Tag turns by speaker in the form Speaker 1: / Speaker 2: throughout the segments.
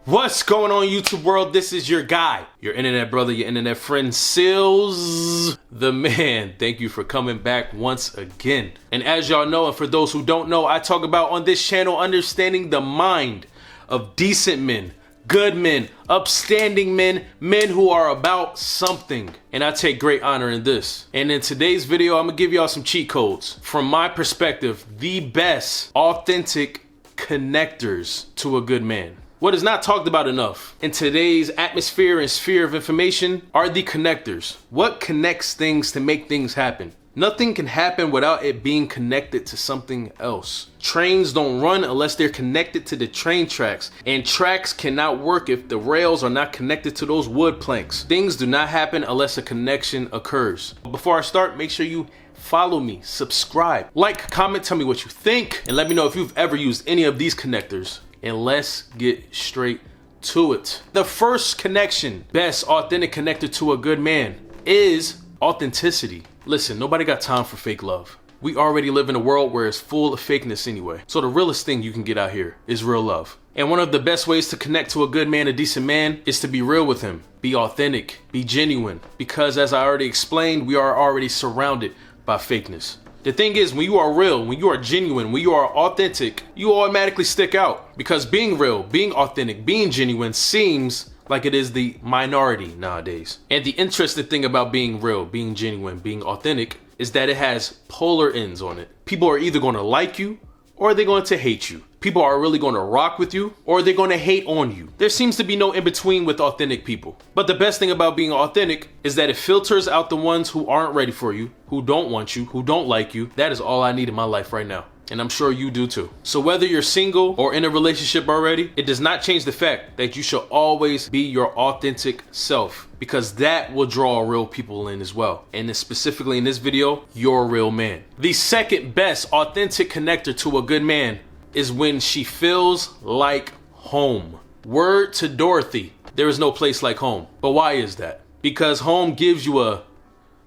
Speaker 1: What's going on, YouTube world? This is your guy, your internet brother, your internet friend, Sealz the man. Thank you for coming back once again. And as y'all know, and for those who don't know, I talk about on this channel understanding the mind of decent men, good men, upstanding men, men who are about something. And I take great honor in this. And in today's video, I'm gonna give y'all some cheat codes. From my perspective, the best authentic connectors to a good man. What is not talked about enough in today's atmosphere and sphere of information are the connectors. What connects things to make things happen? Nothing can happen without it being connected to something else. Trains don't run unless they're connected to the train tracks, and tracks cannot work if the rails are not connected to those wood planks. Things do not happen unless a connection occurs. Before I start, make sure you follow me, subscribe, like, comment, tell me what you think, and let me know if you've ever used any of these connectors. And let's get straight to it. The first connection, best authentic connector to a good man, is authenticity. Listen, nobody got time for fake love. We already live in a world where it's full of fakeness anyway. So the realest thing you can get out here is real love. And one of the best ways to connect to a good man, a decent man, is to be real with him. Be authentic, be genuine. Because as I already explained, we are already surrounded by fakeness. The thing is, when you are real, when you are genuine, when you are authentic, you automatically stick out. Because being real, being authentic, being genuine seems like it is the minority nowadays. And the interesting thing about being real, being genuine, being authentic is that it has polar ends on it. People are either going to like you or they're going to hate you. People are really going to rock with you or they're going to hate on you. There seems to be no in between with authentic people. But the best thing about being authentic is that it filters out the ones who aren't ready for you, who don't want you, who don't like you. That is all I need in my life right now. And I'm sure you do too. So whether you're single or in a relationship already, it does not change the fact that you should always be your authentic self, because that will draw real people in as well. And then specifically in this video, you're a real man. The second best authentic connector to a good man is when she feels like home. Word to Dorothy, there is no place like home. But why is that? Because home gives you a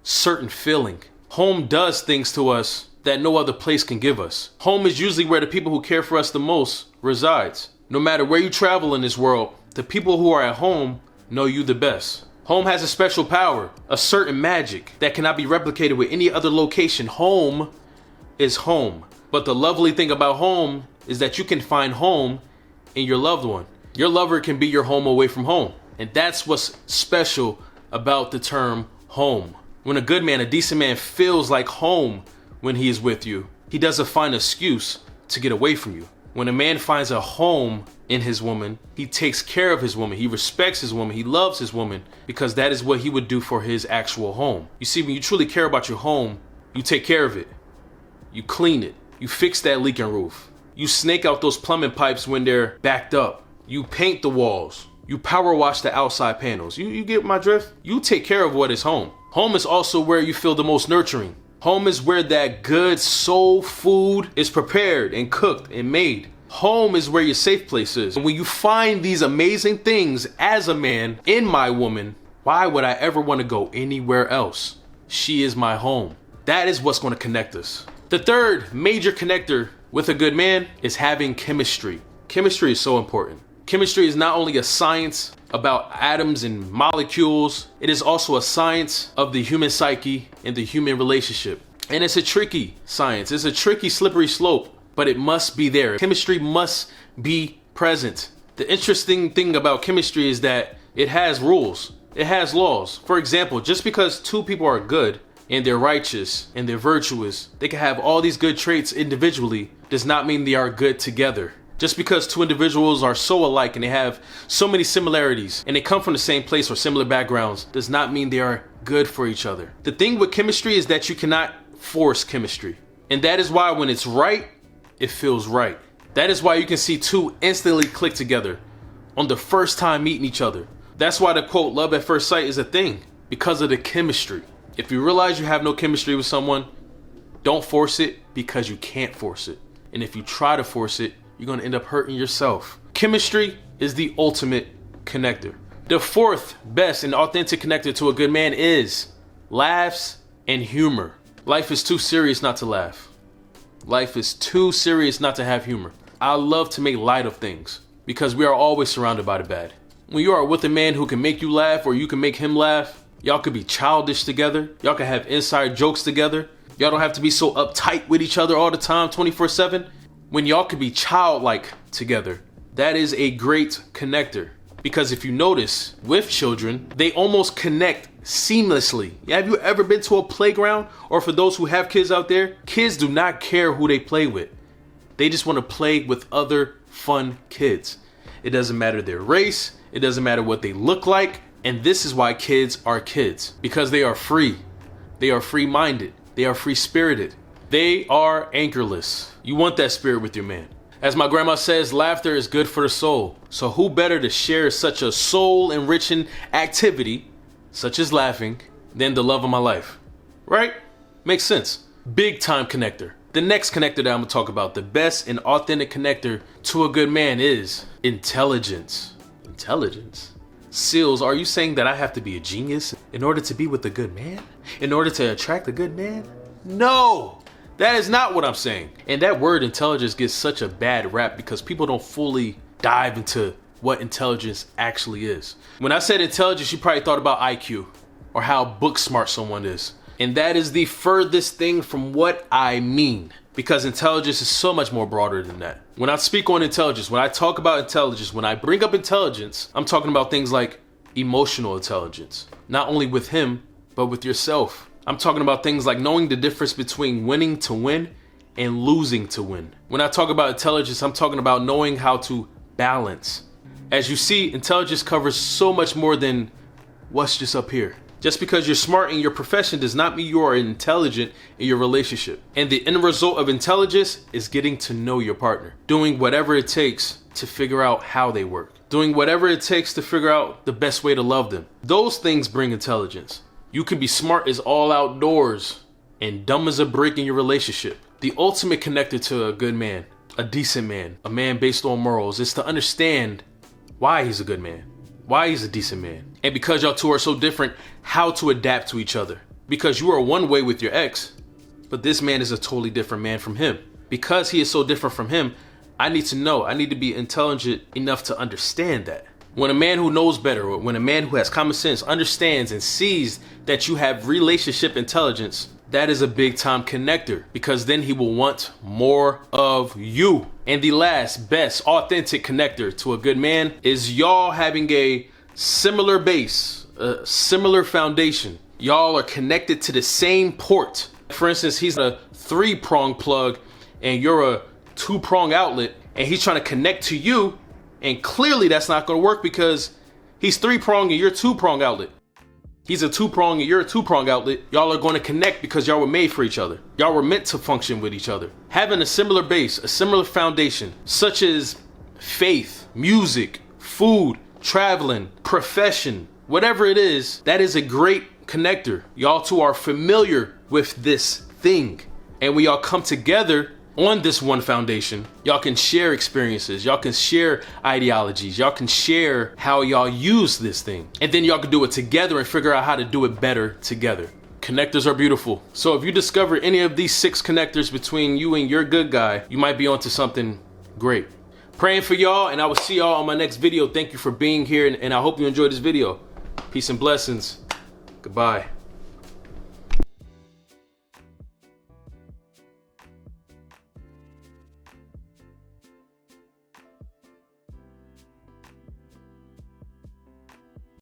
Speaker 1: certain feeling. Home does things to us that no other place can give us. Home is usually where the people who care for us the most resides. No matter where you travel in this world, the people who are at home know you the best. Home has a special power, a certain magic that cannot be replicated with any other location. Home is home. But the lovely thing about home is that you can find home in your loved one. Your lover can be your home away from home. And that's what's special about the term home. When a good man, a decent man feels like home when he is with you, he doesn't find an excuse to get away from you. When a man finds a home in his woman, he takes care of his woman, he respects his woman, he loves his woman, because that is what he would do for his actual home. You see, when you truly care about your home, you take care of it. You clean it. You fix that leaking roof. You snake out those plumbing pipes when they're backed up. You paint the walls. You power wash the outside panels. You get my drift? You take care of what is home. Home is also where you feel the most nurturing. Home is where that good soul food is prepared and cooked and made. Home is where your safe place is. And when you find these amazing things as a man in my woman, why would I ever want to go anywhere else? She is my home. That is what's going to connect us. The third major connector with a good man is having chemistry. Chemistry is so important. Chemistry is not only a science about atoms and molecules, it is also a science of the human psyche and the human relationship. And it's a tricky science. It's a tricky, slippery slope, but it must be there. Chemistry must be present. The interesting thing about chemistry is that it has rules. It has laws. For example, just because two people are good and they're righteous and they're virtuous, they can have all these good traits individually, does not mean they are good together. Just because two individuals are so alike and they have so many similarities and they come from the same place or similar backgrounds does not mean they are good for each other. The thing with chemistry is that you cannot force chemistry. And that is why when it's right, it feels right. That is why you can see two instantly click together on the first time meeting each other. That's why the quote, love at first sight, is a thing, because of the chemistry. If you realize you have no chemistry with someone, don't force it, because you can't force it. And if you try to force it, you're going to end up hurting yourself. Chemistry is the ultimate connector. The fourth best and authentic connector to a good man is laughs and humor. Life is too serious not to laugh. Life is too serious not to have humor. I love to make light of things. because we are always surrounded by the bad. When you are with a man who can make you laugh or you can make him laugh, y'all could be childish together. Y'all can have inside jokes together. Y'all don't have to be so uptight with each other all the time, 24/7. When y'all could be childlike together, that is a great connector. Because if you notice, with children, they almost connect seamlessly. Have you ever been to a playground? Or for those who have kids out there, kids do not care who they play with. They just want to play with other fun kids. It doesn't matter their race. It doesn't matter what they look like. And this is why kids are kids. Because they are free. They are free-minded. They are free-spirited. They are anchorless. You want that spirit with your man. As my grandma says, laughter is good for the soul. So who better to share such a soul-enriching activity, such as laughing, than the love of my life? Right? Makes sense. Big time connector. The next connector that I'm gonna talk about, the best and authentic connector to a good man, is intelligence. Intelligence? Sealz, are you saying that I have to be a genius in order to be with a good man? In order to attract a good man? No! That is not what I'm saying. And that word intelligence gets such a bad rap because people don't fully dive into what intelligence actually is. When I said intelligence, you probably thought about IQ or how book smart someone is. And that is the furthest thing from what I mean, because intelligence is so much more broader than that. When I speak on intelligence, when I talk about intelligence, when I bring up intelligence, I'm talking about things like emotional intelligence, not only with him, but with yourself. I'm talking about things like knowing the difference between winning to win and losing to win. When I talk about intelligence, I'm talking about knowing how to balance. As you see, intelligence covers so much more than what's just up here. Just because you're smart in your profession does not mean you are intelligent in your relationship. And the end result of intelligence is getting to know your partner. Doing whatever it takes to figure out how they work. Doing whatever it takes to figure out the best way to love them. Those things bring intelligence. You can be smart as all outdoors and dumb as a brick in your relationship. The ultimate connector to a good man, a decent man, a man based on morals, is to understand why he's a good man, why he's a decent man. And because y'all two are so different, how to adapt to each other. Because you are one way with your ex, but this man is a totally different man from him. Because he is so different from him, I need to know, I need to be intelligent enough to understand that. When a man who knows better, or when a man who has common sense understands and sees that you have relationship intelligence, that is a big time connector, because then he will want more of you. And the last, best, authentic connector to a good man is y'all having a similar base, a similar foundation. Y'all are connected to the same port. For instance, he's a 3-prong plug and you're a 2-prong outlet, and he's trying to connect to you. And clearly that's not going to work because he's 3-prong and you're 2-prong outlet. He's a 2-prong and you're a 2-prong outlet. Y'all are going to connect because y'all were made for each other. Y'all were meant to function with each other. Having a similar base, a similar foundation, such as faith, music, food, traveling, profession, whatever it is, that is a great connector. Y'all two are familiar with this thing. And when y'all come together on this one foundation, y'all can share experiences, y'all can share ideologies, y'all can share how y'all use this thing. And then y'all can do it together and figure out how to do it better together. Connectors are beautiful. So if you discover any of these 6 connectors between you and your good guy, you might be onto something great. Praying for y'all, and I will see y'all on my next video. Thank you for being here, and I hope you enjoyed this video. Peace and blessings. Goodbye.